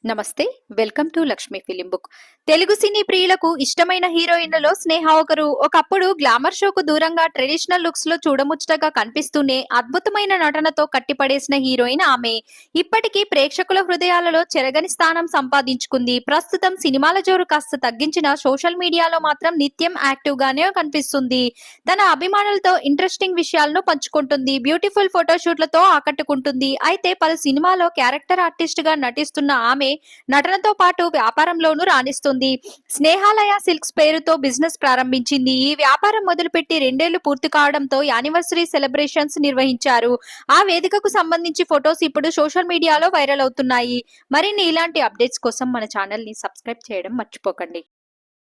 నమస్తే. Welcome to Lakshmi film book. Telugu cine ప్రియులకు ఇష్టమైన హీరోయిన్లలో స్నేహ ఒకరు. ఒకప్పుడు గ్లామర్ షోకు దూరంగా ట్రెడిషనల్ లుక్స్ లో చూడముచ్చటగా కనిపిస్తూనే అద్భుతమైన నటనతో కట్టిపడేసిన హీరోయిన్ ఆమె. ఇప్పటికీ ప్రేక్షకుల హృదయాలలో చెరగని స్థానం సంపాదించుకుంది. ప్రస్తుతం సినిమాల జోరు కాస్త తగ్గించిన సోషల్ మీడియాలో మాత్రం నిత్యం యాక్టివ్ గానే కనిపిస్తుంది. తన అభిమానులతో ఇంట్రెస్టింగ్ విషయాలను పంచుకుంటుంది. బ్యూటిఫుల్ ఫోటోషూట్లతో ఆకట్టుకుంటుంది. అయితే పలు సినిమాలో క్యారెక్టర్ ఆర్టిస్ట్ గా నటిస్తున్న ఆమె నటనతో పాటు వ్యాపారంలోనూ రాణిస్తుంది. స్నేహాలయ సిల్క్స్ పేరుతో బిజినెస్ ప్రారంభించింది. ఈ వ్యాపారం మొదలుపెట్టి 2 ఏళ్లు పూర్తి కావడంతో యానివర్సరీ సెలబ్రేషన్స్ నిర్వహించారు. ఆ వేదికకు సంబంధించి ఫొటోస్ ఇప్పుడు సోషల్ మీడియాలో వైరల్ అవుతున్నాయి. మరిన్ని ఇలాంటి అప్డేట్స్ కోసం మన ఛానల్ ని సబ్స్క్రైబ్ చేయడం మర్చిపోకండి.